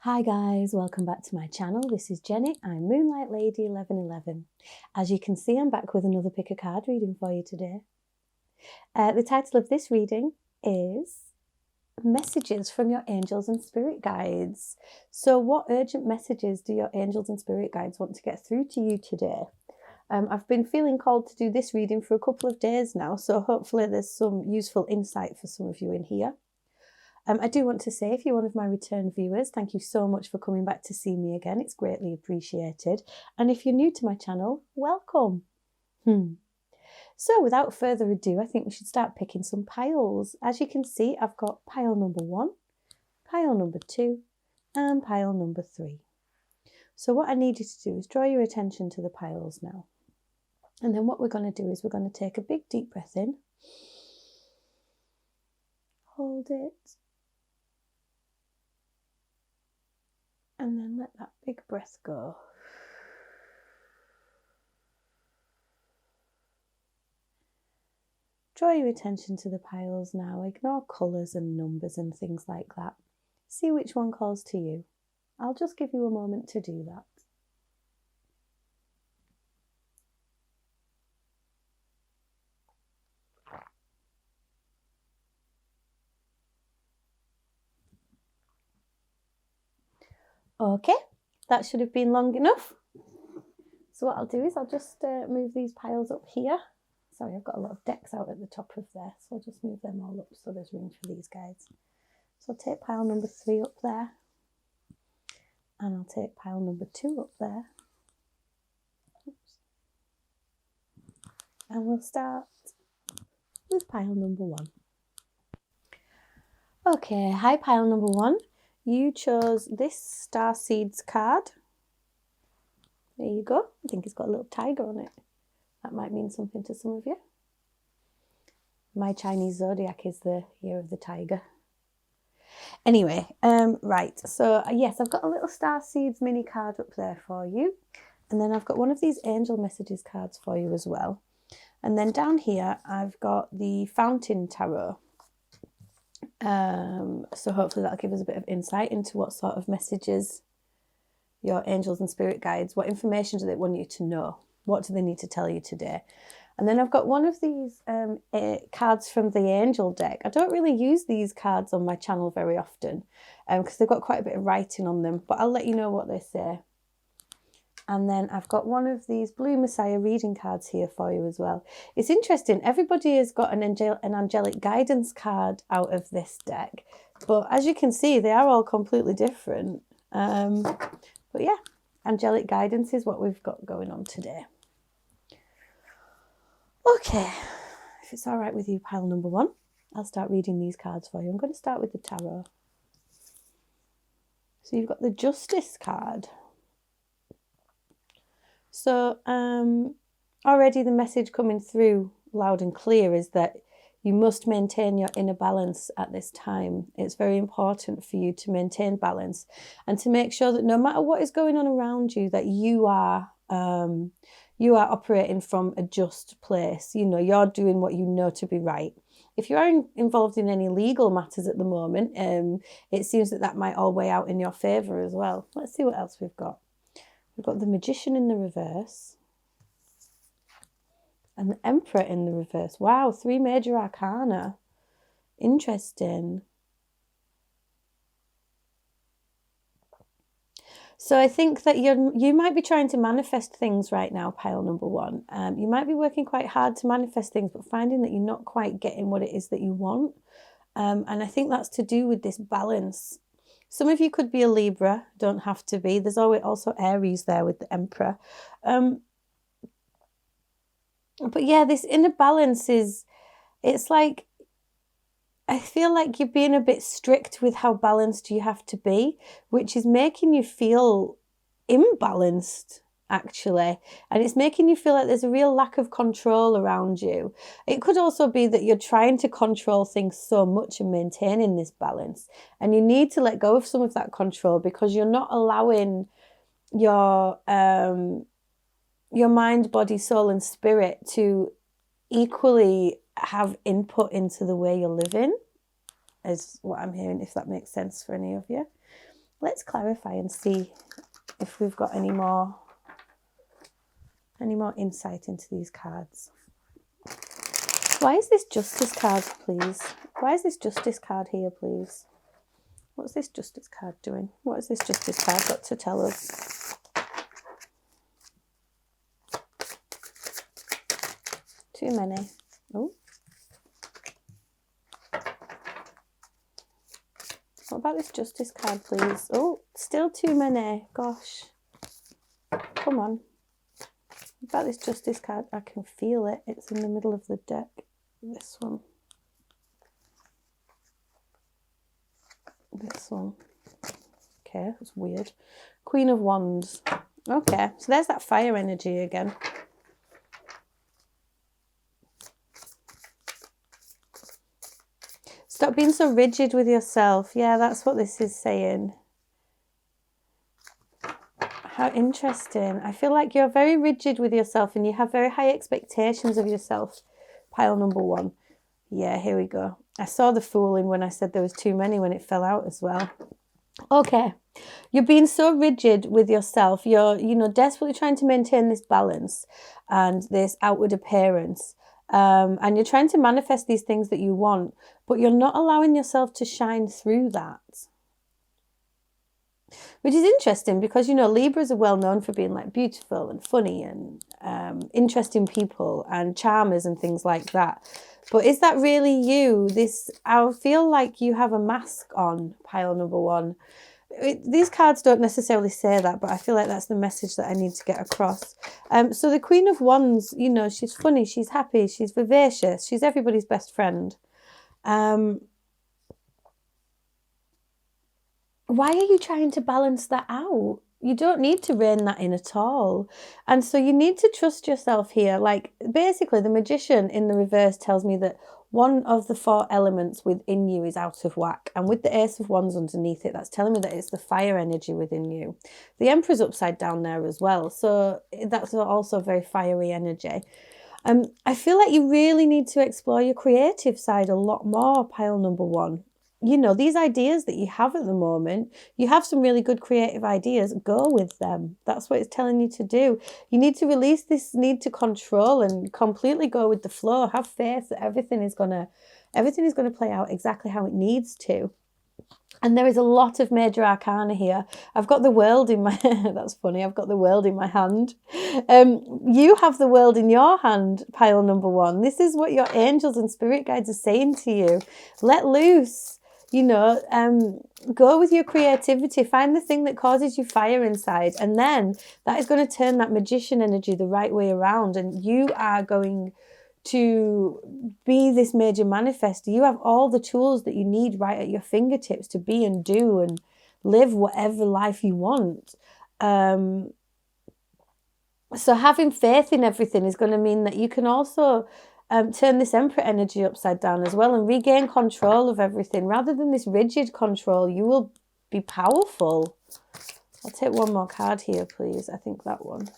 Hi guys, welcome back to my channel. This is Jenny. I'm Moonlight Lady 1111. As you can see, I'm back with another pick a card reading for you today. The title of this reading is Messages from Your Angels and Spirit Guides. So what urgent messages do your angels and spirit guides want to get through to you today? I've been feeling called to do this reading for a couple of days now, so hopefully there's some useful insight for some of you in here. I do want to say, if you're one of my return viewers, thank you so much for coming back to see me again. It's greatly appreciated. And if you're new to my channel, welcome. So without further ado, I think we should start picking some piles. As you can see, I've got pile number 1, pile number 2, and pile number 3. So what I need you to do is draw your attention to the piles now. And then what we're going to do is we're going to take a big deep breath in. Hold it. And then let that big breath go. Draw your attention to the piles now. Ignore colours and numbers and things like that. See which one calls to you. I'll just give you a moment to do that. Okay, that should have been long enough. So what I'll do is I'll just move these piles up here. Sorry, I've got a lot of decks out at the top of there, so I'll just move them all up so there's room for these guys. So I'll take pile number 3 up there, and I'll take pile number 2 up there. Oops. And we'll start with pile number 1. Okay, hi pile number 1. You chose this Star Seeds card. There you go. I think it's got a little tiger on it. That might mean something to some of you. My Chinese zodiac is the year of the tiger. Anyway, right. So yes, I've got a little Star Seeds mini card up there for you. And then I've got one of these angel messages cards for you as well. And then down here, I've got the Fountain Tarot. So hopefully that'll give us a bit of insight into what sort of messages your angels and spirit guides, what information do they want you to know? What do they need to tell you today? And then I've got one of these cards from the angel deck. I don't really use these cards on my channel very often because they've got quite a bit of writing on them, but I'll let you know what they say. And then I've got one of these Blue Messiah reading cards here for you as well. It's interesting. Everybody has got an angelic guidance card out of this deck. But as you can see, they are all completely different. But yeah, angelic guidance is what we've got going on today. Okay, if it's all right with you, pile number 1, I'll start reading these cards for you. I'm going to start with the tarot. So you've got the Justice card. So already the message coming through loud and clear is that you must maintain your inner balance at this time. It's very important for you to maintain balance and to make sure that no matter what is going on around you, that you are operating from a just place. You know, you're doing what you know to be right. If you are involved in any legal matters at the moment, it seems that that might all weigh out in your favour as well. Let's see what else we've got. We've got the Magician in the reverse and the Emperor in the reverse. Wow, 3 major arcana. Interesting. So I think that you might be trying to manifest things right now, pile number 1. You might be working quite hard to manifest things, but finding that you're not quite getting what it is that you want. And I think that's to do with this balance. Some of you could be a Libra, don't have to be. There's always also Aries there with the Emperor. But yeah, this inner balance it's like, I feel like you're being a bit strict with how balanced you have to be, which is making you feel imbalanced, actually. And it's making you feel like there's a real lack of control around you. It could also be that you're trying to control things so much and maintaining this balance. And you need to let go of some of that control because you're not allowing your mind, body, soul, and spirit to equally have input into the way you're living, is what I'm hearing, if that makes sense for any of you. Let's clarify and see if we've got any more insight into these cards. Why is this Justice card, please? Why is this Justice card here, please? What's this Justice card doing? What has this Justice card got to tell us? Too many. Oh. What about this Justice card, please? Oh, still too many. Gosh. Come on. What about this Justice card? I can feel it. It's in the middle of the deck. This one. This one. Okay, that's weird. Queen of Wands. Okay, so there's that fire energy again. Stop being so rigid with yourself. Yeah, that's what this is saying. How interesting. I feel like you're very rigid with yourself and you have very high expectations of yourself. Pile number 1. Yeah, here we go. I saw the Fool in when I said there was too many when it fell out as well. Okay. You're being so rigid with yourself. You're, desperately trying to maintain this balance and this outward appearance. And you're trying to manifest these things that you want, but you're not allowing yourself to shine through that. Which is interesting because, Libras are well known for being like beautiful and funny and interesting people and charmers and things like that. But is that really you? I feel like you have a mask on, pile number 1. These cards don't necessarily say that, but I feel like that's the message that I need to get across. So the Queen of Wands, she's funny, she's happy, she's vivacious, she's everybody's best friend. Why are you trying to balance that out? You don't need to rein that in at all. And so you need to trust yourself here. Like, basically, the Magician in the reverse tells me that one of the 4 elements within you is out of whack. And with the Ace of Wands underneath it, that's telling me that it's the fire energy within you. The Emperor's upside down there as well. So that's also very fiery energy. I feel like you really need to explore your creative side a lot more, pile number 1. These ideas that you have at the moment, you have some really good creative ideas, go with them. That's what it's telling you to do. You need to release this need to control and completely go with the flow. Have faith that everything is going to play out exactly how it needs to. And there is a lot of major arcana here. I've got the World in my, that's funny, I've got the World in my hand. You have the World in your hand, pile number 1. This is what your angels and spirit guides are saying to you. Let loose. Go with your creativity, find the thing that causes you fire inside, and then that is going to turn that Magician energy the right way around, and you are going to be this major manifester. You have all the tools that you need right at your fingertips to be and do and live whatever life you want. So having faith in everything is going to mean that you can also turn this Emperor energy upside down as well and regain control of everything. Rather than this rigid control, you will be powerful. I'll take one more card here, please. I think that one.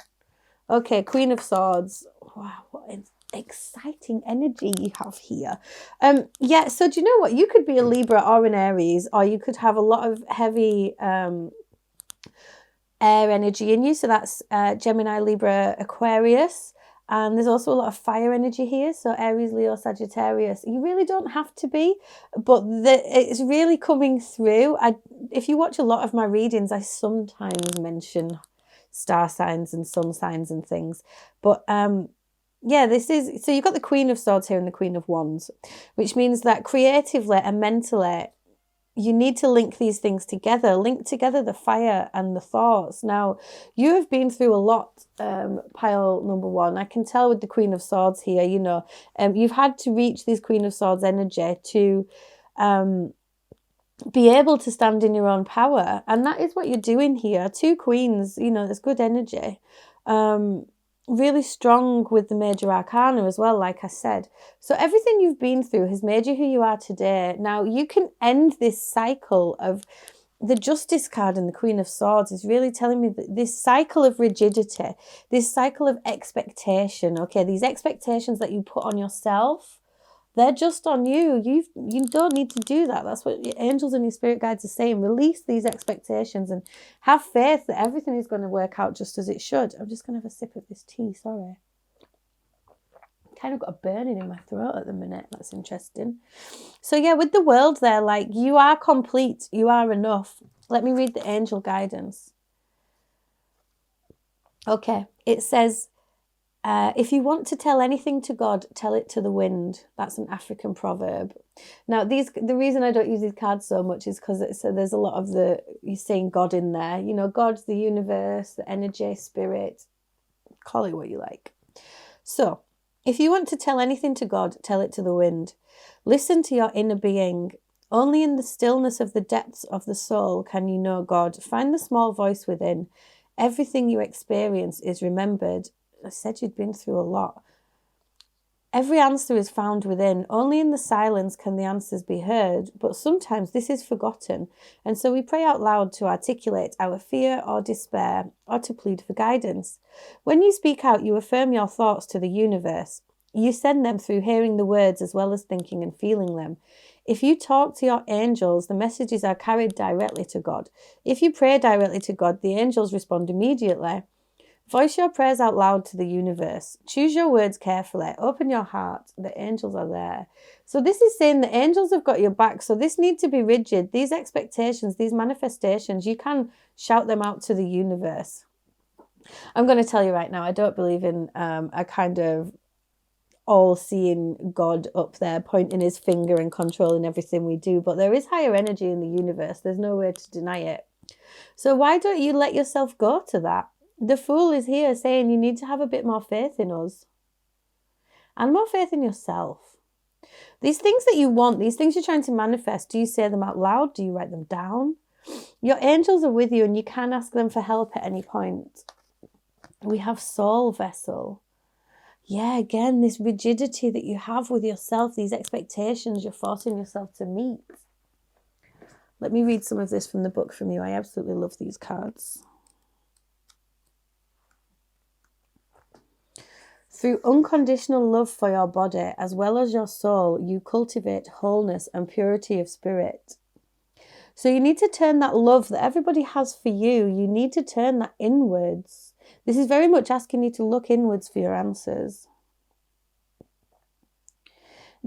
Okay, Queen of Swords. Wow, what an exciting energy you have here. Yeah, so do you know what? You could be a Libra or an Aries, or you could have a lot of heavy air energy in you. So that's Gemini, Libra, Aquarius. And there's also a lot of fire energy here. So Aries, Leo, Sagittarius. You really don't have to be, but it's really coming through. If you watch a lot of my readings, I sometimes mention star signs and sun signs and things. But yeah, so you've got the Queen of Swords here and the Queen of Wands, which means that creatively and mentally, you need to link these things together. Link together the fire and the thoughts. Now, you have been through a lot, pile number 1. I can tell with the Queen of Swords here, you've had to reach this Queen of Swords energy to be able to stand in your own power. And that is what you're doing here. 2 queens, there's good energy. Really strong with the major arcana as well, like I said. So everything you've been through has made you who you are today. Now you can end this cycle of the Justice card and the Queen of Swords is really telling me that this cycle of rigidity, this cycle of expectation, okay, these expectations that you put on yourself They're just on you. You don't need to do that. That's what your angels and your spirit guides are saying. Release these expectations and have faith that everything is going to work out just as it should. I'm just going to have a sip of this tea, sorry. Kind of got a burning in my throat at the minute. That's interesting. So yeah, with the world there, like, you are complete. You are enough. Let me read the angel guidance. Okay, it says, if you want to tell anything to God, tell it to the wind. That's an African proverb. Now, the reason I don't use these cards so much is because there's a lot of you're saying God in there. You know, God's the universe, the energy, spirit. Call it what you like. So, if you want to tell anything to God, tell it to the wind. Listen to your inner being. Only in the stillness of the depths of the soul can you know God. Find the small voice within. Everything you experience is remembered. I said you'd been through a lot. Every answer is found within. Only in the silence can the answers be heard, but sometimes this is forgotten, and so we pray out loud to articulate our fear or despair, or to plead for guidance. When you speak out, you affirm your thoughts to the universe. You send them through hearing the words as well as thinking and feeling them. If you talk to your angels, the messages are carried directly to God. If you pray directly to God, the angels respond immediately. Voice your prayers out loud to the universe. Choose your words carefully. Open your heart. The angels are there. So this is saying the angels have got your back. So this needs to be rigid. These expectations, these manifestations, you can shout them out to the universe. I'm going to tell you right now, I don't believe in a kind of all-seeing God up there pointing his finger and controlling everything we do. But there is higher energy in the universe. There's no way to deny it. So why don't you let yourself go to that? The Fool is here saying you need to have a bit more faith in us and more faith in yourself. These things that you want, these things you're trying to manifest, do you say them out loud? Do you write them down? Your angels are with you and you can ask them for help at any point. We have soul vessel. Yeah, again, this rigidity that you have with yourself, these expectations you're forcing yourself to meet. Let me read some of this from the book from you. I absolutely love these cards. Through unconditional love for your body as well as your soul, you cultivate wholeness and purity of spirit. So you need to turn that love that everybody has for you, you need to turn that inwards. This is very much asking you to look inwards for your answers.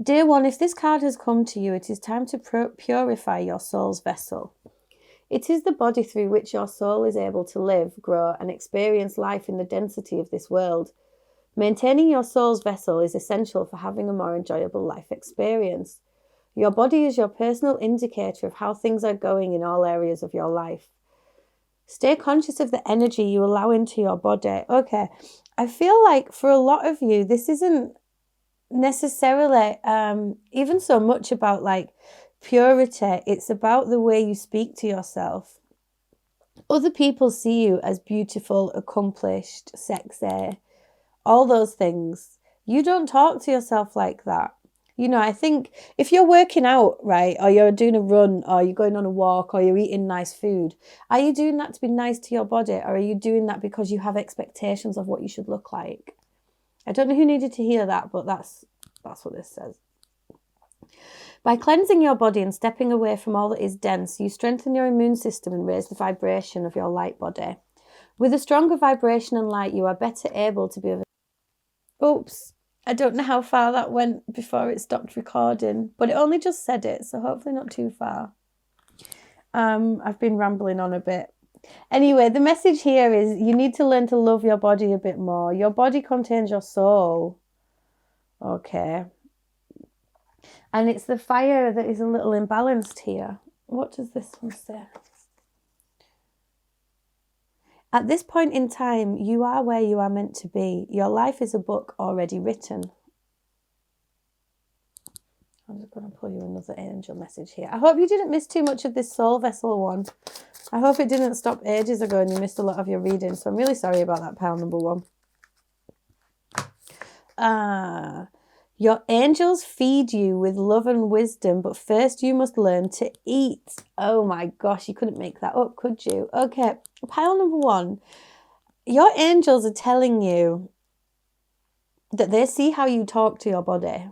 Dear one, if this card has come to you, it is time to purify your soul's vessel. It is the body through which your soul is able to live, grow, and experience life in the density of this world. Maintaining your soul's vessel is essential for having a more enjoyable life experience. Your body is your personal indicator of how things are going in all areas of your life. Stay conscious of the energy you allow into your body. Okay, I feel like for a lot of you, this isn't necessarily even so much about like purity. It's about the way you speak to yourself. Other people see you as beautiful, accomplished, sexy, all those things. You don't talk to yourself like that. You know, I think if you're working out, right, or you're doing a run, or you're going on a walk, or you're eating nice food, are you doing that to be nice to your body, or are you doing that because you have expectations of what you should look like? I don't know who needed to hear that, but that's what this says. By cleansing your body and stepping away from all that is dense, you strengthen your immune system and raise the vibration of your light body. With a stronger vibration and light, you are better able to be... Oops. I don't know how far that went before it stopped recording, but it only just said it, so hopefully not too far. I've been rambling on a bit. Anyway, the message here is you need to learn to love your body a bit more. Your body contains your soul. Okay. And it's the fire that is a little imbalanced here. What does this one say? At this point in time, you are where you are meant to be. Your life is a book already written. I'm just going to pull you another angel message here. I hope you didn't miss too much of this soul vessel one. I hope it didn't stop ages ago and you missed a lot of your reading. So I'm really sorry about that, pile number one. Your angels feed you with love and wisdom, but first you must learn to eat. Oh my gosh, you couldn't make that up, could you? Okay, pile number one. Your angels are telling you that they see how you talk to your body.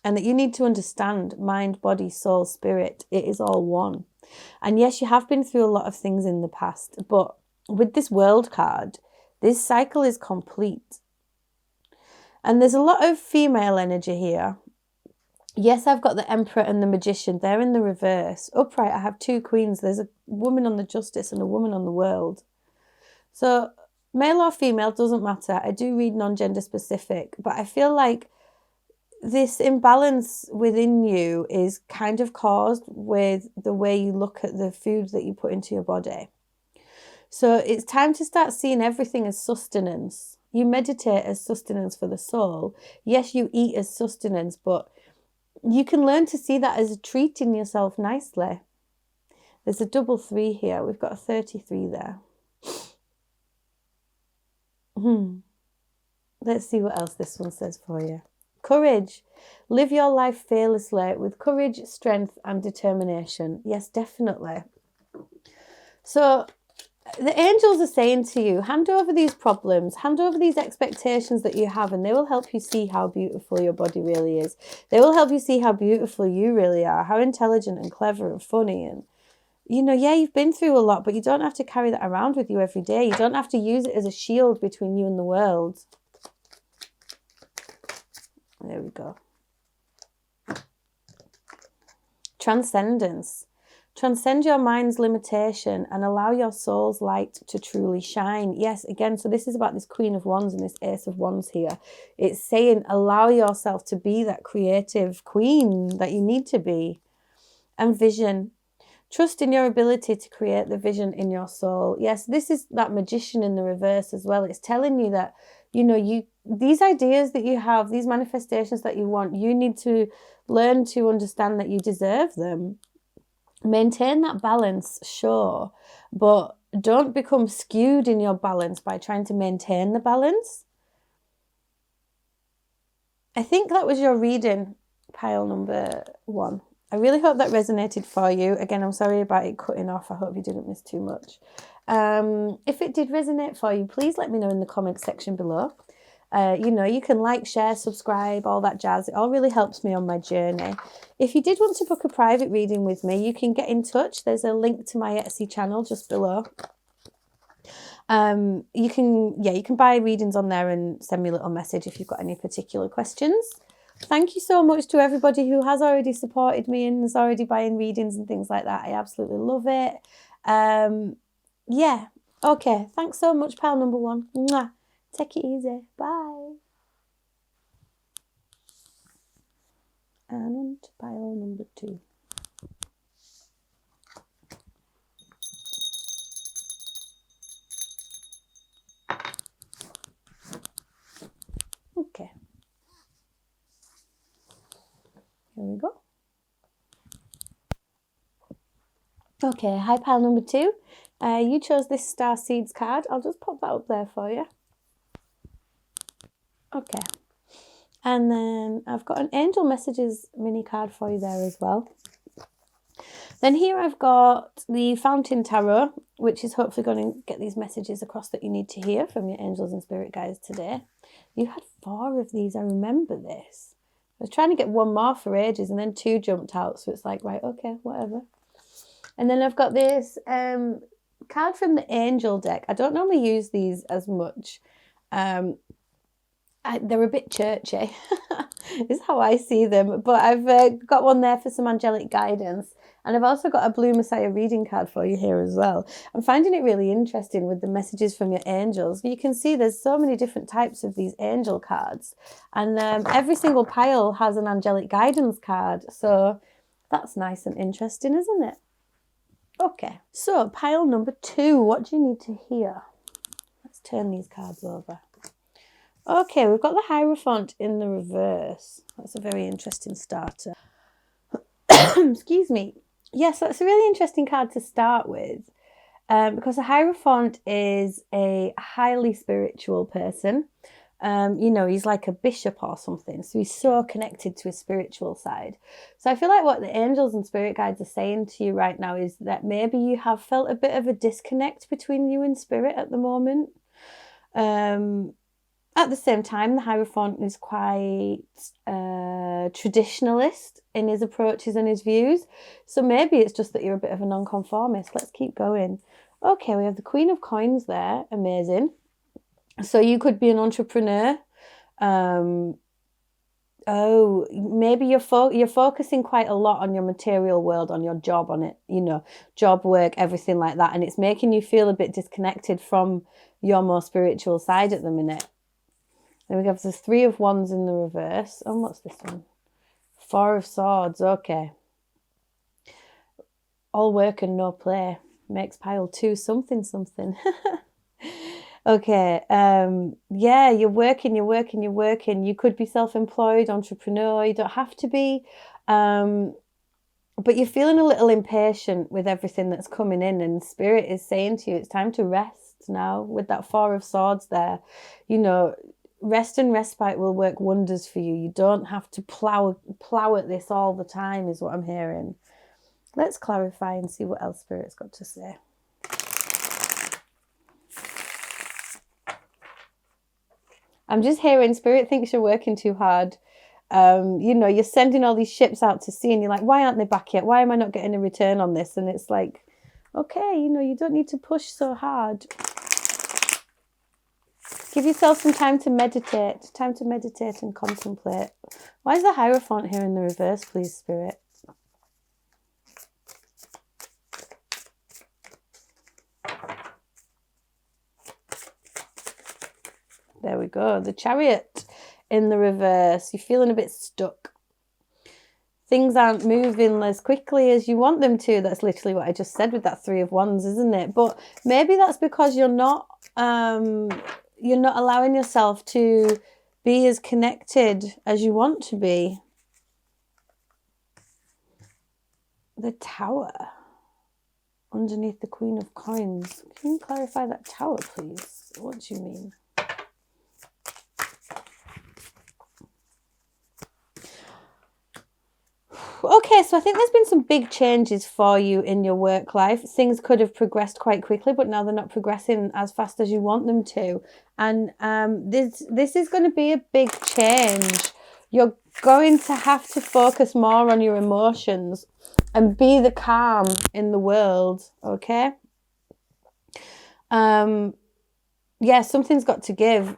and that you need to understand mind, body, soul, spirit. It is all one. And yes, you have been through a lot of things in the past, but with this World card, this cycle is complete. And there's a lot of female energy here. Yes, I've got the Emperor and the Magician. They're in the reverse. Upright, I have two Queens. There's a woman on the Justice and a woman on the World. So male or female, doesn't matter. I do read non-gender specific, but I feel like this imbalance within you is kind of caused with the way you look at the food that you put into your body. So it's time to start seeing everything as sustenance. You meditate as sustenance for the soul. Yes, you eat as sustenance, but you can learn to see that as treating yourself nicely. There's a double 3 here. We've got a 33 there. Let's see what else this one says for you. Courage. Live your life fearlessly with courage, strength, and determination. Yes, definitely. So the angels are saying to you, hand over these problems, hand over these expectations that you have, and they will help you see how beautiful your body really is. They will help you see how beautiful you really are, how intelligent and clever and funny. And, you know, yeah, you've been through a lot, but you don't have to carry that around with you every day. You don't have to use it as a shield between you and the world. There we go. Transcendence. Transcend your mind's limitation and allow your soul's light to truly shine. Yes, again, so this is about this Queen of Wands and this Ace of Wands here. It's saying allow yourself to be that creative queen that you need to be. And vision. Trust in your ability to create the vision in your soul. Yes, this is that Magician in the reverse as well. It's telling you that, you know, these ideas that you have, these manifestations that you want, you need to learn to understand that you deserve them. Maintain that balance, sure, but don't become skewed in your balance by trying to maintain the balance. I think that was your reading, pile number 1. I really hope that resonated for you. Again, I'm sorry about it cutting off. I hope you didn't miss too much. If it did resonate for you, please let me know in the comment section below. You know, you can like, share, subscribe, all that jazz. It all really helps me on my journey. If you did want to book a private reading with me, you can get in touch. There's a link to my Etsy channel just below. You can buy readings on there and send me a little message if you've got any particular questions. Thank you so much to everybody who has already supported me and is already buying readings and things like that. I absolutely love it. Yeah. Okay. Thanks so much, pal number 1. Mwah. Take it easy. Bye. And on to pile number 2. Okay. Here we go. Okay, hi pile number 2. You chose this Star Seeds card. I'll just pop that up there for you. Okay. And then I've got an Angel Messages mini card for you there as well. Then here I've got the Fountain Tarot, which is hopefully going to get these messages across that you need to hear from your angels and spirit guides today. You had 4 of these. I remember this. I was trying to get 1 more for ages and then 2 jumped out. So it's like, right, okay, whatever. And then I've got this card from the Angel deck. I don't normally use these as much. They're a bit churchy, is how I see them. But I've got one there for some angelic guidance. And I've also got a Blue Messiah reading card for you here as well. I'm finding it really interesting with the messages from your angels. You can see there's so many different types of these angel cards. And every single pile has an angelic guidance card. So that's nice and interesting, isn't it? Okay, so pile number 2. What do you need to hear? Let's turn these cards over. Okay, we've got the Hierophant in the reverse. That's a very interesting starter. Excuse me. Yes, that's a really interesting card to start with because the Hierophant is a highly spiritual person. You know, he's like a bishop or something. So he's so connected to his spiritual side. So I feel like what the angels and spirit guides are saying to you right now is that maybe you have felt a bit of a disconnect between you and spirit at the moment. At the same time, the Hierophant is quite traditionalist in his approaches and his views. So maybe it's just that you're a bit of a nonconformist. Let's keep going. Okay, we have the Queen of Coins there. Amazing. So you could be an entrepreneur. Oh, maybe you're focusing quite a lot on your material world, on your job, on it, you know, job, work, everything like that. And it's making you feel a bit disconnected from your more spiritual side at the minute. Then we have the Three of Wands in the reverse. Oh, what's this one? Four of Swords. Okay. All work and no play makes pile 2 something. Okay, yeah, you're working. You could be self-employed, entrepreneur. You don't have to be. But you're feeling a little impatient with everything that's coming in, and Spirit is saying to you, it's time to rest now with that Four of Swords there. You know, rest and respite will work wonders for you. You don't have to plow at this all the time, is what I'm hearing. Let's clarify and see what else Spirit's got to say. I'm just hearing Spirit thinks you're working too hard. You know, you're sending all these ships out to sea and you're like, why aren't they back yet? Why am I not getting a return on this? And it's like, okay, you know, you don't need to push so hard. Give yourself some time to meditate and contemplate. Why is the Hierophant here in the reverse, please, Spirit? There we go. The Chariot in the reverse. You're feeling a bit stuck. Things aren't moving as quickly as you want them to. That's literally what I just said with that Three of Wands, isn't it? But maybe that's because you're not allowing yourself to be as connected as you want to be. The Tower underneath the Queen of Coins. Can you clarify that Tower, please? What do you mean? Okay, so I think there's been some big changes for you in your work life. Things could have progressed quite quickly, but now they're not progressing as fast as you want them to. And this is going to be a big change. You're going to have to focus more on your emotions and be the calm in the world, okay? Yeah, something's got to give.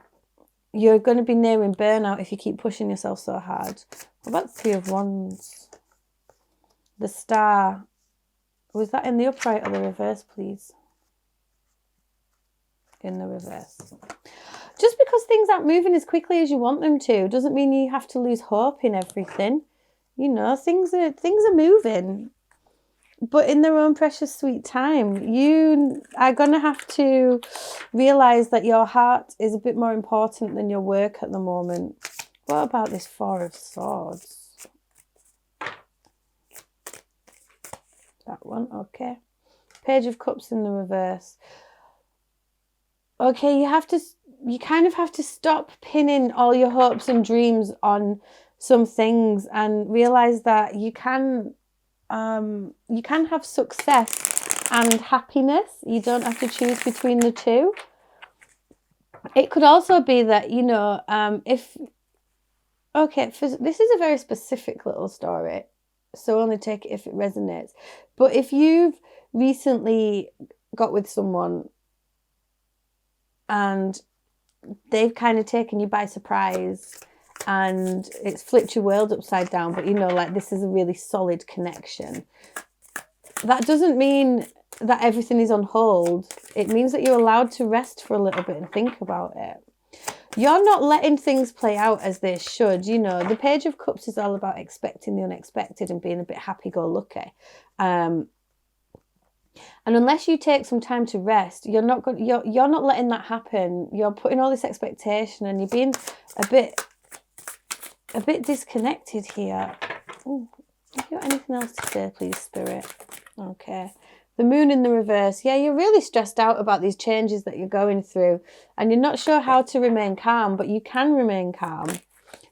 You're going to be nearing burnout if you keep pushing yourself so hard. What about Three of Wands? The Star. Was that in the upright or the reverse, please? In the reverse. Just because things aren't moving as quickly as you want them to doesn't mean you have to lose hope in everything. You know, things are moving, but in their own precious sweet time. You are going to have to realise that your heart is a bit more important than your work at the moment. What about this Four of Swords? That one, okay. Page of Cups in the reverse. Okay, you kind of have to stop pinning all your hopes and dreams on some things and realise that you can have success and happiness. You don't have to choose between the two. It could also be that, you know, this is a very specific little story, so only take it if it resonates. But if you've recently got with someone and they've kind of taken you by surprise and it's flipped your world upside down, but you know, like, this is a really solid connection, that doesn't mean that everything is on hold. It means that you're allowed to rest for a little bit and think about it. You're not letting things play out as they should. You know, the Page of Cups is all about expecting the unexpected and being a bit happy-go-lucky. And unless you take some time to rest, you're not letting that happen. You're putting all this expectation and you're being a bit disconnected here. Ooh, have you got anything else to say, please, Spirit? Okay. The Moon in the reverse. Yeah, you're really stressed out about these changes that you're going through and you're not sure how to remain calm, but you can remain calm.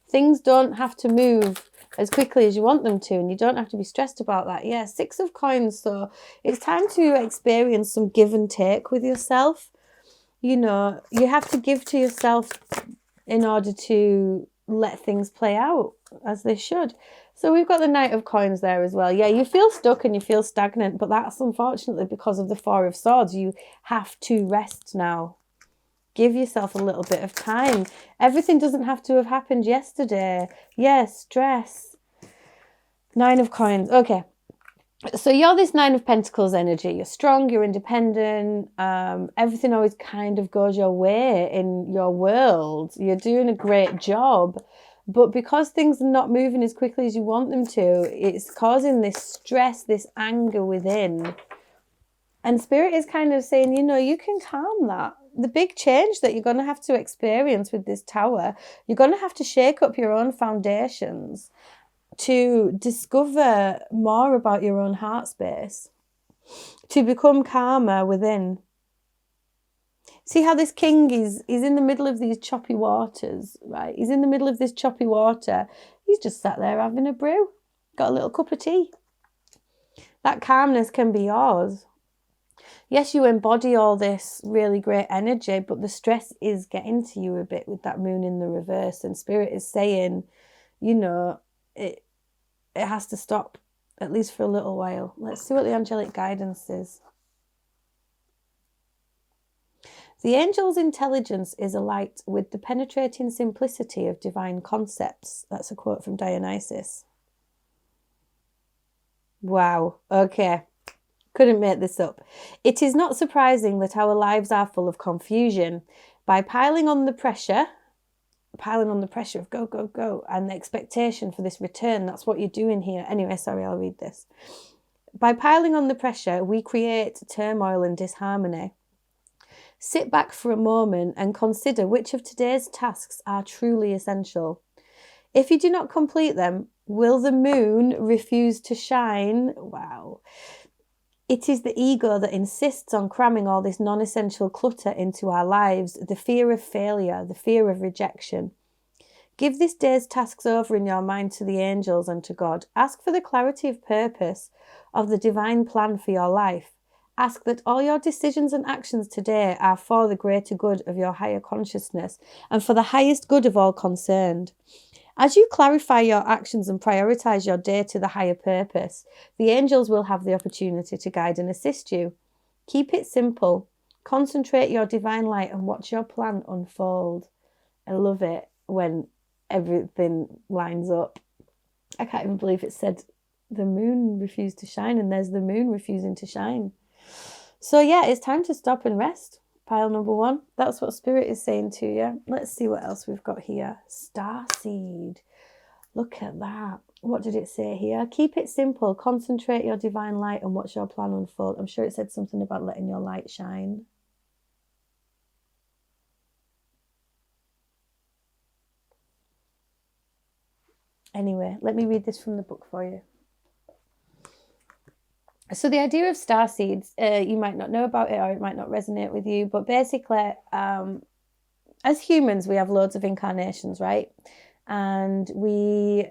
Things don't have to move as quickly as you want them to and you don't have to be stressed about that. Yeah, Six of Coins. So it's time to experience some give and take with yourself. You know, you have to give to yourself in order to let things play out as they should. So we've got the Knight of Coins there as well. Yeah, you feel stuck and you feel stagnant, but that's unfortunately because of the Four of Swords. You have to rest now. Give yourself a little bit of time. Everything doesn't have to have happened yesterday. Yes, stress. Nine of Coins. Okay. So you're this Nine of Pentacles energy. You're strong, you're independent. Everything always kind of goes your way in your world. You're doing a great job. But because things are not moving as quickly as you want them to, it's causing this stress, this anger within. And Spirit is kind of saying, you know, you can calm that. The big change that you're going to have to experience with this Tower, you're going to have to shake up your own foundations to discover more about your own heart space, to become calmer within. See how this king is in the middle of these choppy waters, right? He's in the middle of this choppy water. He's just sat there having a brew, got a little cup of tea. That calmness can be yours. Yes, you embody all this really great energy, but the stress is getting to you a bit with that moon in the reverse. And Spirit is saying, you know, it has to stop, at least for a little while. Let's see what the angelic guidance is. The angel's intelligence is alight with the penetrating simplicity of divine concepts. That's a quote from Dionysus. Wow. Okay. Couldn't make this up. It is not surprising that our lives are full of confusion. By piling on the pressure of go, go, go, and the expectation for this return, that's what you're doing here. Anyway, sorry, I'll read this. By piling on the pressure, we create turmoil and disharmony. Sit back for a moment and consider which of today's tasks are truly essential. If you do not complete them, will the moon refuse to shine? Wow. It is the ego that insists on cramming all this non-essential clutter into our lives, the fear of failure, the fear of rejection. Give this day's tasks over in your mind to the angels and to God. Ask for the clarity of purpose of the divine plan for your life. Ask that all your decisions and actions today are for the greater good of your higher consciousness and for the highest good of all concerned. As you clarify your actions and prioritize your day to the higher purpose, the angels will have the opportunity to guide and assist you. Keep it simple. Concentrate your divine light and watch your plan unfold. I love it when everything lines up. I can't even believe it said the moon refused to shine, and there's the moon refusing to shine. So yeah, it's time to stop and rest. Pile number 1. That's what Spirit is saying to you. Let's see what else we've got here. Starseed. Look at that. What did it say here? Keep it simple. Concentrate your divine light and watch your plan unfold. I'm sure it said something about letting your light shine. Anyway, let me read this from the book for you. So the idea of star seeds, you might not know about it or it might not resonate with you, but basically, as humans, we have loads of incarnations, right? And we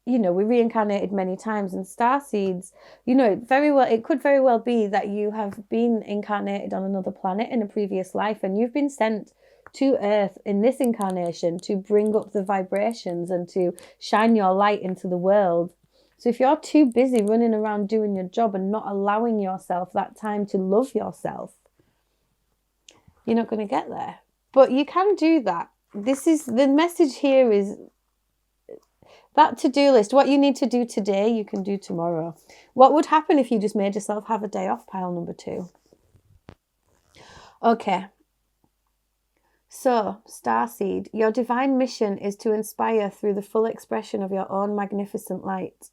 reincarnated many times, and star seeds, it could very well be that you have been incarnated on another planet in a previous life, and you've been sent to Earth in this incarnation to bring up the vibrations and to shine your light into the world. So if you're too busy running around doing your job and not allowing yourself that time to love yourself, you're not going to get there. But you can do that. The message here is that to-do list. What you need to do today, you can do tomorrow. What would happen if you just made yourself have a day off? Pile number 2. Okay. So, Starseed, your divine mission is to inspire through the full expression of your own magnificent light.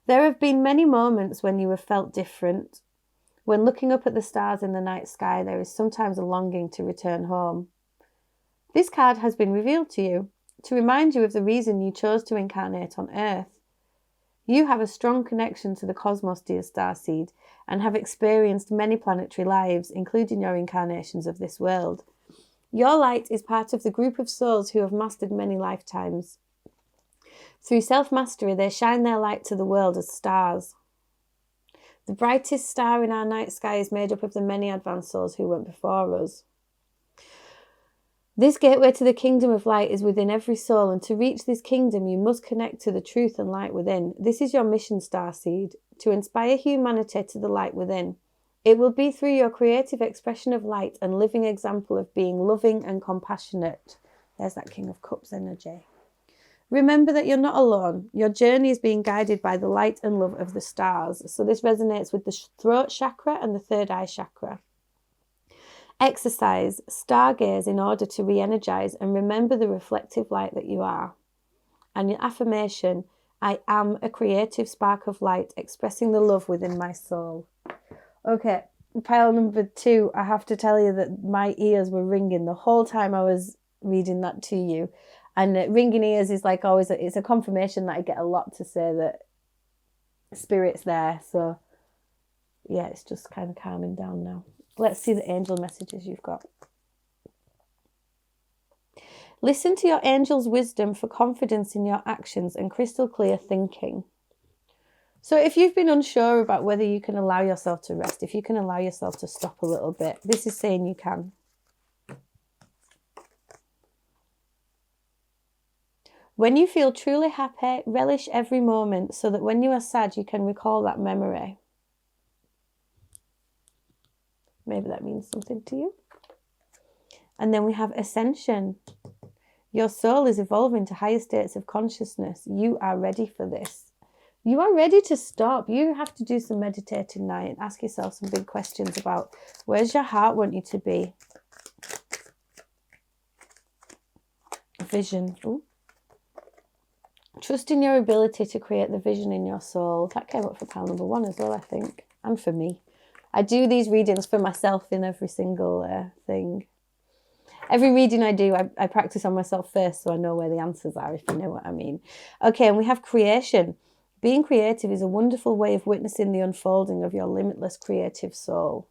There have been many moments when you have felt different. When looking up at the stars in the night sky, there is sometimes a longing to return home. This card has been revealed to you to remind you of the reason you chose to incarnate on Earth. You have a strong connection to the cosmos, dear Starseed, and have experienced many planetary lives, including your incarnations of this world. Your light is part of the group of souls who have mastered many lifetimes. Through self-mastery, they shine their light to the world as stars. The brightest star in our night sky is made up of the many advanced souls who went before us. This gateway to the kingdom of light is within every soul, and to reach this kingdom, you must connect to the truth and light within. This is your mission, starseed, to inspire humanity to the light within. It will be through your creative expression of light and living example of being loving and compassionate. There's that King of Cups energy. Remember that you're not alone. Your journey is being guided by the light and love of the stars. So this resonates with the throat chakra and the third eye chakra. Exercise, stargaze in order to re-energize and remember the reflective light that you are. And your affirmation, I am a creative spark of light expressing the love within my soul. Okay, pile number 2, I have to tell you that my ears were ringing the whole time I was reading that to you. And ringing ears is like always, it's a confirmation that I get a lot to say that Spirit's there. So yeah, it's just kind of calming down now. Let's see the angel messages you've got. Listen to your angel's wisdom for confidence in your actions and crystal clear thinking. So if you've been unsure about whether you can allow yourself to rest, if you can allow yourself to stop a little bit, this is saying you can. When you feel truly happy, relish every moment so that when you are sad, you can recall that memory. Maybe that means something to you. And then we have ascension. Your soul is evolving to higher states of consciousness. You are ready for this. You are ready to stop. You have to do some meditating now and ask yourself some big questions about where's your heart want you to be? Vision. Ooh. Trust in your ability to create the vision in your soul. That came up for pile number 1 as well, I think. And for me. I do these readings for myself in every single thing. Every reading I do, I practice on myself first so I know where the answers are, if you know what I mean. Okay, and we have creation. Being creative is a wonderful way of witnessing the unfolding of your limitless creative soul.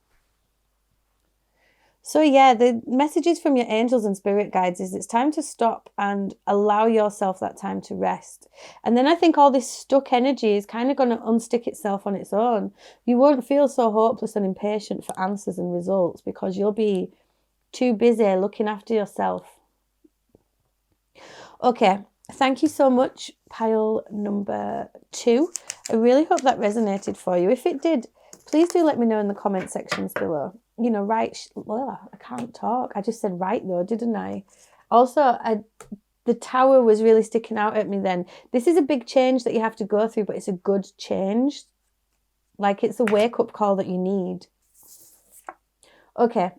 So yeah, the messages from your angels and spirit guides is it's time to stop and allow yourself that time to rest. And then I think all this stuck energy is kind of going to unstick itself on its own. You won't feel so hopeless and impatient for answers and results because you'll be too busy looking after yourself. Okay, thank you so much, pile number 2. I really hope that resonated for you. If it did, please do let me know in the comment sections below. You know, write, well, I can't talk. I just said right though, didn't I? Also, the tower was really sticking out at me then. This is a big change that you have to go through, but it's a good change. Like it's a wake-up call that you need. Okay.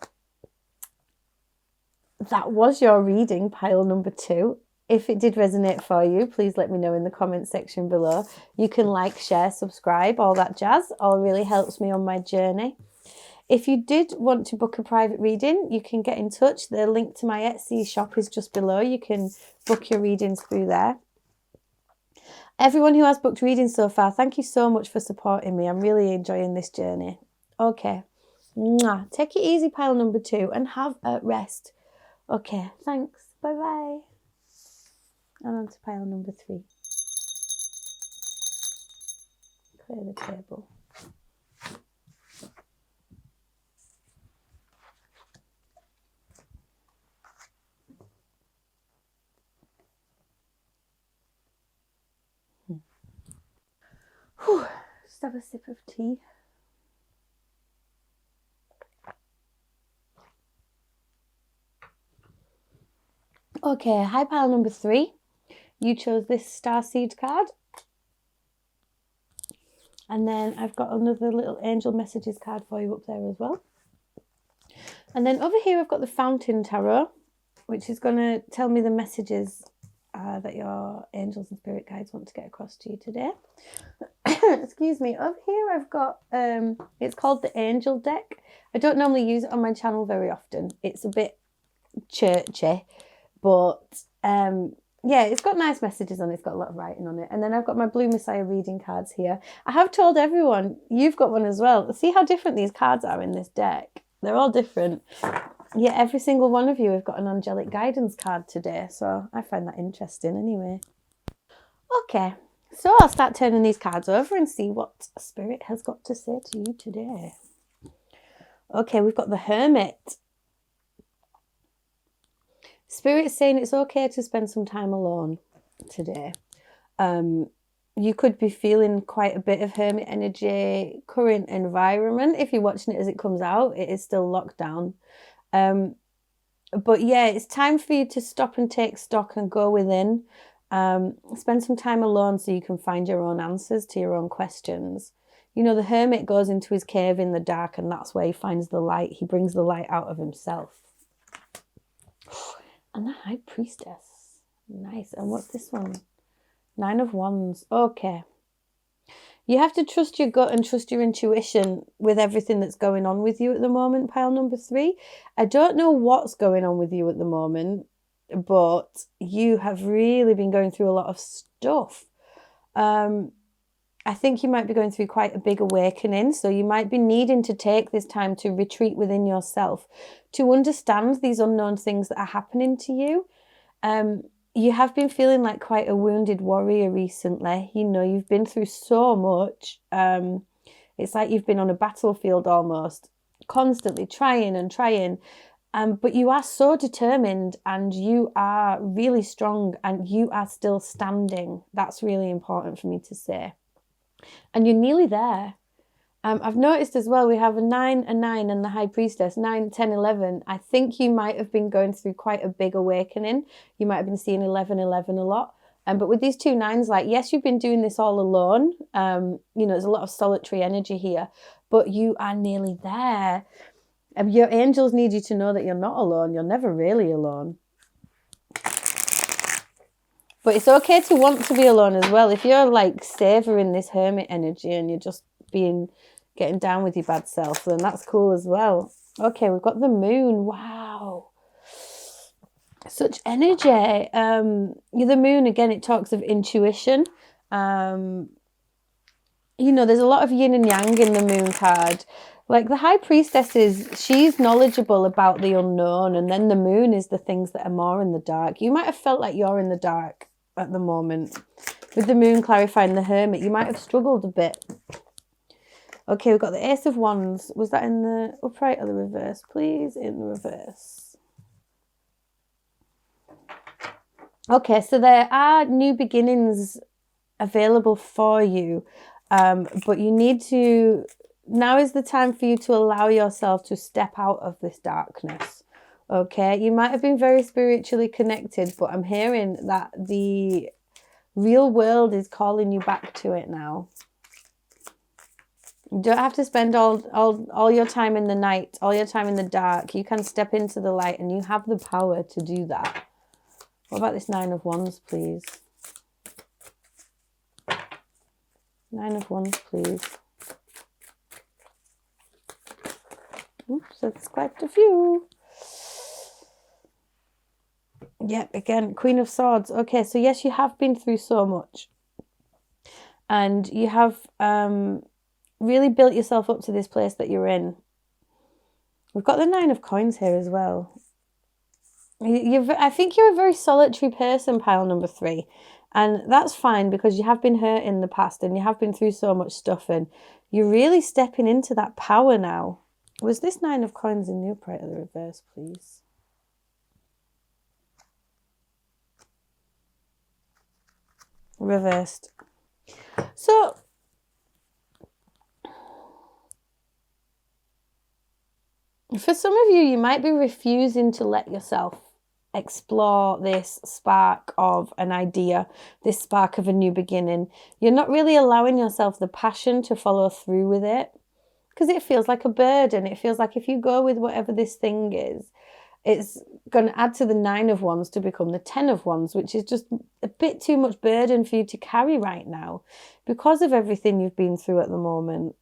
That was your reading, pile number 2. If it did resonate for you, please let me know in the comment section below. You can like, share, subscribe, all that jazz. All really helps me on my journey. If you did want to book a private reading, you can get in touch. The link to my Etsy shop is just below. You can book your readings through there. Everyone who has booked readings so far, thank you so much for supporting me. I'm really enjoying this journey. Okay. Mwah. Take it easy, pile number 2, and have a rest. Okay, thanks. Bye-bye. And on to pile number 3. Clear the table. Whew. Just have a sip of tea. Okay, hi pile number 3. You chose this starseed card. And then I've got another little angel messages card for you up there as well. And then over here I've got the Fountain Tarot, which is going to tell me the messages that your angels and spirit guides want to get across to you today. Excuse me. Over here I've got, it's called the Angel Deck. I don't normally use it on my channel very often. It's a bit churchy, but yeah, it's got nice messages on it. It's got a lot of writing on it. And then I've got my Blue Messiah reading cards here. I have told everyone, you've got one as well. See how different these cards are in this deck. They're all different. Yeah, every single one of you have got an angelic guidance card today. So I find that interesting anyway. Okay, so I'll start turning these cards over and see what Spirit has got to say to you today. Okay, we've got the Hermit. Spirit's saying it's okay to spend some time alone today. You could be feeling quite a bit of hermit energy. Current environment, if you're watching it as it comes out, it is still locked down. But yeah, it's time for you to stop and take stock and go within. Spend some time alone so you can find your own answers to your own questions. You know, the hermit goes into his cave in the dark, and that's where he finds the light. He brings the light out of himself. And the High Priestess. Nice. And what's this one? 9 of Wands. Okay. You have to trust your gut and trust your intuition with everything that's going on with you at the moment, pile number 3. I don't know what's going on with you at the moment, but you have really been going through a lot of stuff. I think you might be going through quite a big awakening, so you might be needing to take this time to retreat within yourself, to understand these unknown things that are happening to you. You have been feeling like quite a wounded warrior recently. You know, you've been through so much. It's like you've been on a battlefield almost, constantly trying and trying. But you are so determined, and you are really strong, and you are still standing. That's really important for me to say. And you're nearly there. I've noticed as well, we have a 9, and the High Priestess, 9, 10, 11. I think you might have been going through quite a big awakening. You might have been seeing 11, 11 a lot. But with these 2 9s, like, yes, you've been doing this all alone. You know, there's a lot of solitary energy here, but you are nearly there. Your angels need you to know that you're not alone. You're never really alone. But it's okay to want to be alone as well. If you're like savouring this hermit energy and you're just getting down with your bad self, then that's cool as well. Okay, we've got the moon. Wow. Such energy. The moon, again, it talks of intuition. You know, there's a lot of yin and yang in the moon card. Like the High Priestess she's knowledgeable about the unknown, and then the moon is the things that are more in the dark. You might have felt like you're in the dark at the moment. With the moon clarifying the hermit, you might have struggled a bit. Okay, we've got the Ace of Wands. Was that in the upright or the reverse? Please, in the reverse. Okay, so there are new beginnings available for you, but you need to... Now is the time for you to allow yourself to step out of this darkness. Okay, you might have been very spiritually connected, but I'm hearing that the real world is calling you back to it now. You don't have to spend all your time in the night, all your time in the dark. You can step into the light, and you have the power to do that. What about this 9 of Wands, please? 9 of Wands, please. Oops, that's quite a few. Yep, again, Queen of Swords. Okay, so yes, you have been through so much. And you have really built yourself up to this place that you're in. We've got the 9 of Coins here as well. I think you're a very solitary person, pile number 3. And that's fine, because you have been hurt in the past and you have been through so much stuff, and you're really stepping into that power now. Was this 9 of Coins in the upright or the reverse, please? Reversed. So, for some of you, you might be refusing to let yourself explore this spark of an idea, this spark of a new beginning. You're not really allowing yourself the passion to follow through with it, because it feels like a burden. It feels like if you go with whatever this thing is, it's going to add to the 9 of Wands to become the 10 of Wands, which is just a bit too much burden for you to carry right now because of everything you've been through at the moment.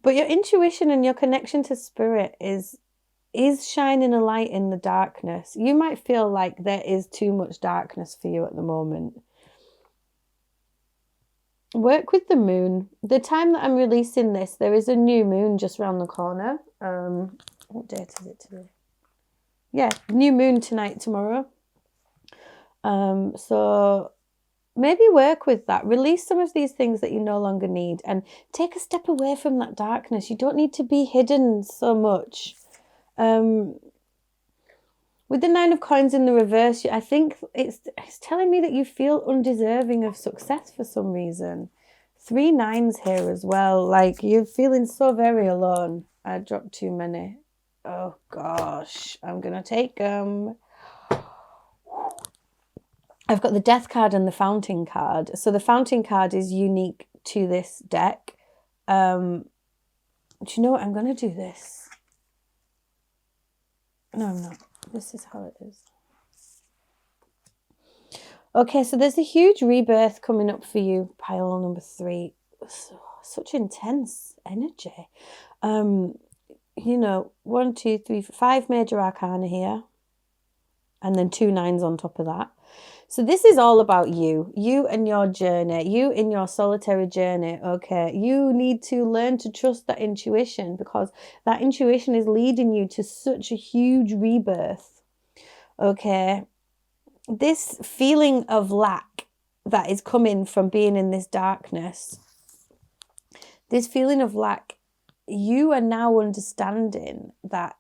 But your intuition and your connection to spirit is shining a light in the darkness. You might feel like there is too much darkness for you at the moment. Work with the moon. The time that I'm releasing this, there is a new moon just around the corner. What date is it today? Yeah, new moon tonight, tomorrow. So maybe work with that. Release some of these things that you no longer need and take a step away from that darkness. You don't need to be hidden so much. With the 9 of Coins in the reverse, I think it's telling me that you feel undeserving of success for some reason. 3 9s here as well. Like, you're feeling so very alone. I dropped too many. Oh, gosh. I'm going to take I've got the Death card and the Fountain card. So the Fountain card is unique to this deck. Do you know what? I'm going to do this. No, I'm not. This is how it is. Okay, so there's a huge rebirth coming up for you, pile number 3. Such intense energy. You know, 1, 2, 3, 5 major arcana here. And then 2 9s on top of that. So this is all about you and your journey, you in your solitary journey, okay? You need to learn to trust that intuition, because that intuition is leading you to such a huge rebirth, okay? This feeling of lack that is coming from being in this darkness, this feeling of lack, you are now understanding that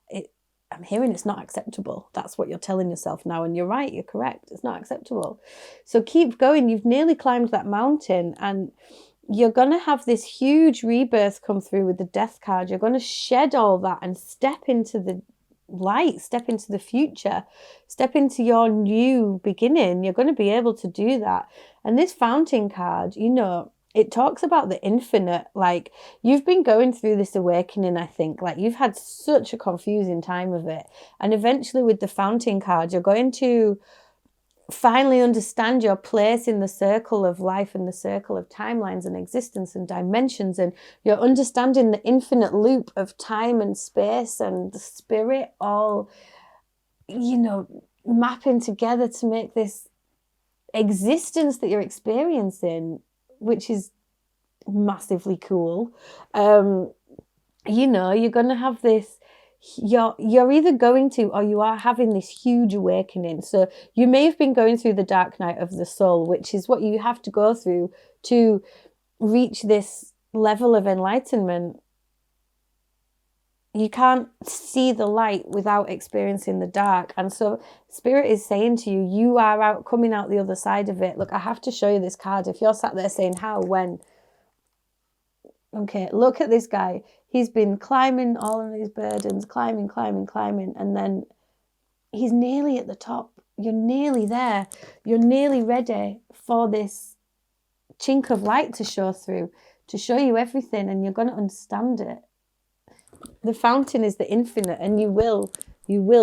I'm hearing it's not acceptable. That's what you're telling yourself now. And you're right, you're correct. It's not acceptable. So keep going. You've nearly climbed that mountain, and you're going to have this huge rebirth come through with the Death card. You're going to shed all that and step into the light, step into the future, step into your new beginning. You're going to be able to do that. And this Fountain card, you know, it talks about the infinite. Like, you've been going through this awakening, I think. Like, you've had such a confusing time of it. And eventually with the Fountain card, you're going to finally understand your place in the circle of life and the circle of timelines and existence and dimensions. And you're understanding the infinite loop of time and space and the spirit all, you know, mapping together to make this existence that you're experiencing, which is massively cool. You know, you're going to have this, you're either going to, or you are having this huge awakening. So you may have been going through the dark night of the soul, which is what you have to go through to reach this level of enlightenment. You can't see the light without experiencing the dark. And so Spirit is saying to you, you are coming out the other side of it. Look, I have to show you this card. If you're sat there saying, how, when? Okay, look at this guy. He's been climbing all of his burdens, climbing. And then he's nearly at the top. You're nearly there. You're nearly ready for this chink of light to show through, to show you everything, and you're going to understand it. The fountain is the infinite, and you will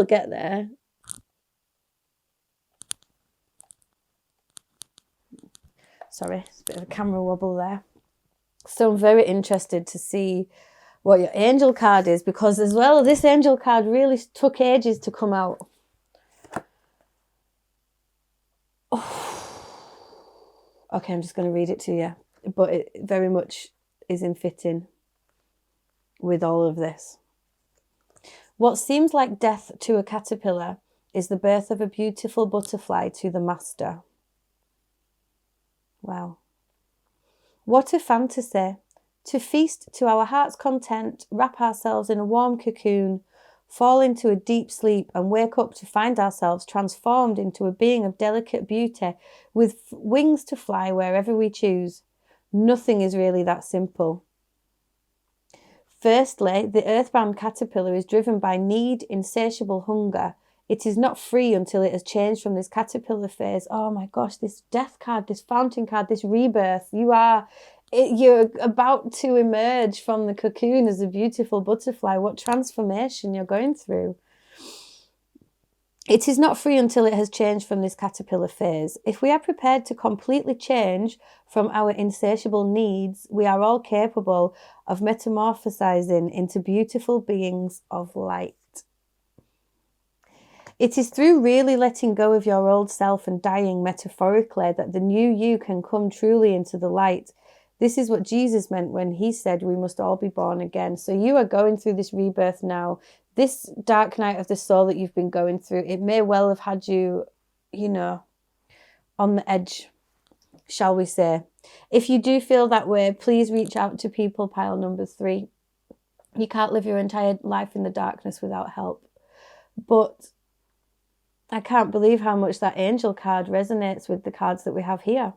get there. Sorry, it's a bit of a camera wobble there. So I'm very interested to see what your angel card is, because as well, this angel card really took ages to come out. Oh. Okay, I'm just going to read it to you, but it very much is in fitting with all of this. What seems like death to a caterpillar is the birth of a beautiful butterfly to the master. Wow. What a fantasy, to feast to our heart's content, wrap ourselves in a warm cocoon, fall into a deep sleep and wake up to find ourselves transformed into a being of delicate beauty with wings to fly wherever we choose. Nothing is really that simple. Firstly, the earthbound caterpillar is driven by need, insatiable hunger. It is not free until it has changed from this caterpillar phase. Oh my gosh, this death card, this fountain card, this rebirth. You're about to emerge from the cocoon as a beautiful butterfly. What transformation you're going through. It is not free until it has changed from this caterpillar phase. If we are prepared to completely change from our insatiable needs, we are all capable of metamorphosizing into beautiful beings of light. It is through really letting go of your old self and dying metaphorically that the new you can come truly into the light. This is what Jesus meant when he said we must all be born again. So you are going through this rebirth now. This dark night of the soul that you've been going through, it may well have had you, on the edge shall we say. If you do feel that way, please reach out to people, pile number 3. You can't live your entire life in the darkness without help. But I can't believe how much that angel card resonates with the cards that we have here.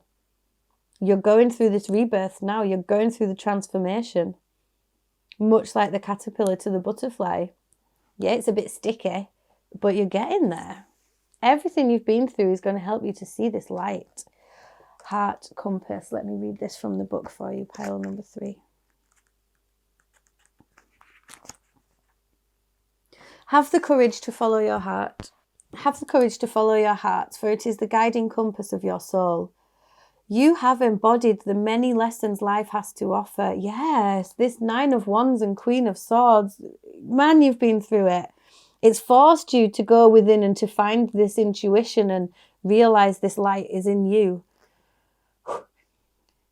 You're going through this rebirth now. You're going through the transformation. Much like the caterpillar to the butterfly. Yeah, it's a bit sticky, but you're getting there. Everything you've been through is going to help you to see this light. Heart compass. Let me read this from the book for you, pile number 3. Have the courage to follow your heart. Have the courage to follow your heart, for it is the guiding compass of your soul. You have embodied the many lessons life has to offer. Yes, this 9 of Wands and Queen of Swords. Man, you've been through it. It's forced you to go within and to find this intuition and realize this light is in you.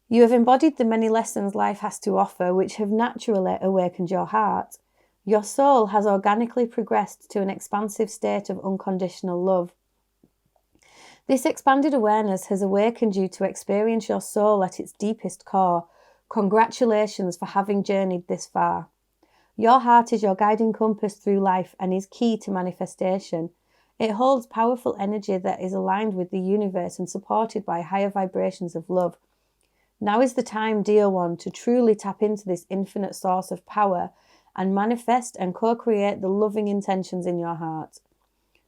You have embodied the many lessons life has to offer, which have naturally awakened your heart. Your soul has organically progressed to an expansive state of unconditional love. This expanded awareness has awakened you to experience your soul at its deepest core. Congratulations for having journeyed this far. Your heart is your guiding compass through life and is key to manifestation. It holds powerful energy that is aligned with the universe and supported by higher vibrations of love. Now is the time, dear one, to truly tap into this infinite source of power and manifest and co-create the loving intentions in your heart.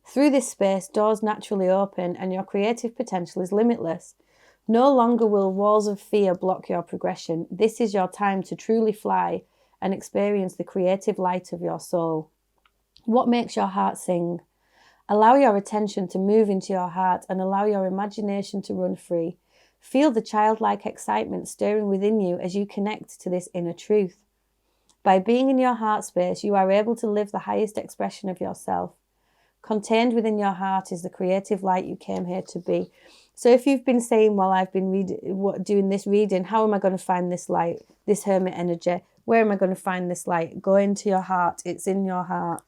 Through this space, doors naturally open and your creative potential is limitless. No longer will walls of fear block your progression. This is your time to truly fly and experience the creative light of your soul. What makes your heart sing? Allow your attention to move into your heart and allow your imagination to run free. Feel the childlike excitement stirring within you as you connect to this inner truth. By being in your heart space, you are able to live the highest expression of yourself. Contained within your heart is the creative light you came here to be. So if you've been saying, while I've been doing this reading, how am I going to find this light, this hermit energy? Where am I going to find this light? Go into your heart. It's in your heart.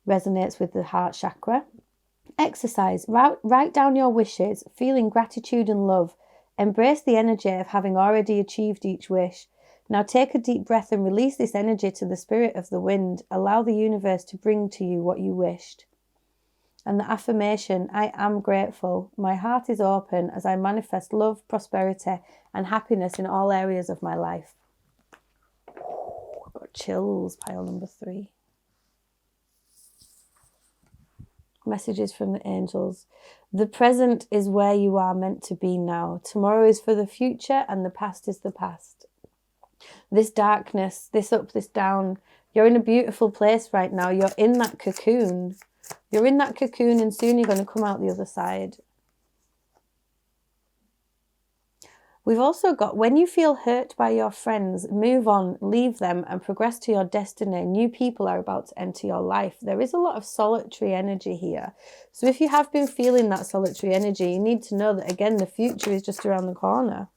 Resonates with the heart chakra. Exercise. Write down your wishes, feeling gratitude and love. Embrace the energy of having already achieved each wish. Now take a deep breath and release this energy to the spirit of the wind. Allow the universe to bring to you what you wished. And the affirmation, I am grateful. My heart is open as I manifest love, prosperity, and happiness in all areas of my life. I've got chills, pile number 3. Messages from the angels. The present is where you are meant to be now. Tomorrow is for the future and the past is the past. This darkness, this up, this down. You're in a beautiful place right now. You're in that cocoon. You're in that cocoon and soon you're going to come out the other side. We've also got, when you feel hurt by your friends, move on, leave them and progress to your destiny. New people are about to enter your life. There is a lot of solitary energy here. So if you have been feeling that solitary energy, you need to know that, again, the future is just around the corner.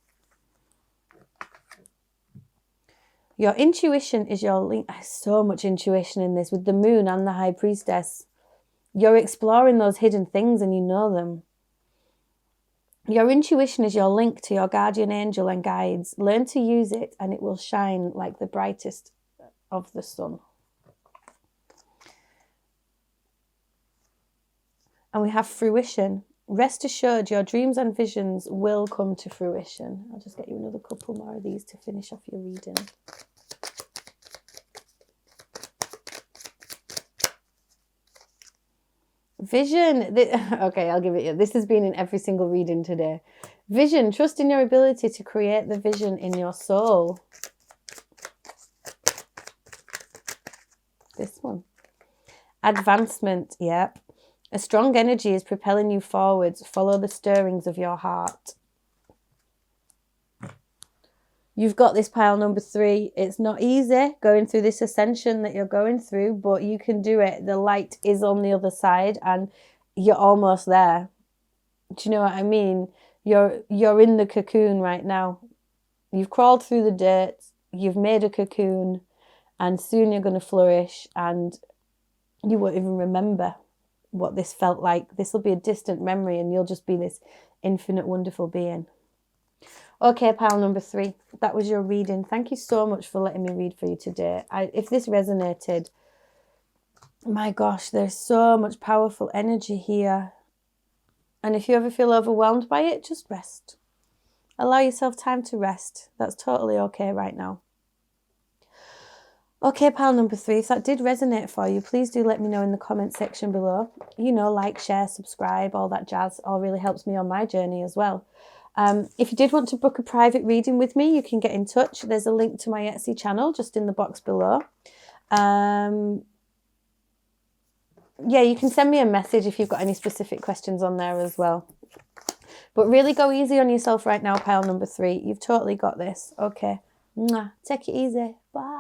Your intuition is your link. There's so much intuition in this with the moon and the high priestess. You're exploring those hidden things and you know them. Your intuition is your link to your guardian angel and guides. Learn to use it and it will shine like the brightest of the sun. And we have fruition. Rest assured your dreams and visions will come to fruition. I'll just get you another couple more of these to finish off your reading. Vision. Okay, I'll give it you. This has been in every single reading today. Vision. Trust in your ability to create the vision in your soul. This one. Advancement. Yep. A strong energy is propelling you forwards. Follow the stirrings of your heart. You've got this, pile number 3. It's not easy going through this ascension that you're going through, but you can do it. The light is on the other side and you're almost there. Do you know what I mean? You're in the cocoon right now. You've crawled through the dirt. You've made a cocoon and soon you're going to flourish and you won't even remember what this felt like. This will be a distant memory and you'll just be this infinite, wonderful being. Okay, pile number 3, that was your reading. Thank you so much for letting me read for you today. If this resonated, my gosh, there's so much powerful energy here. And if you ever feel overwhelmed by it, just rest. Allow yourself time to rest. That's totally okay right now. Okay, pile number 3, if that did resonate for you, please do let me know in the comment section below. You know, like, share, subscribe, all that jazz, all really helps me on my journey as well. If you did want to book a private reading with me, you can get in touch. There's a link to my Etsy channel just in the box below. Yeah, you can send me a message if you've got any specific questions on there as well. But really go easy on yourself right now, pile number 3. You've totally got this. Okay. Mwah. Take it easy. Bye.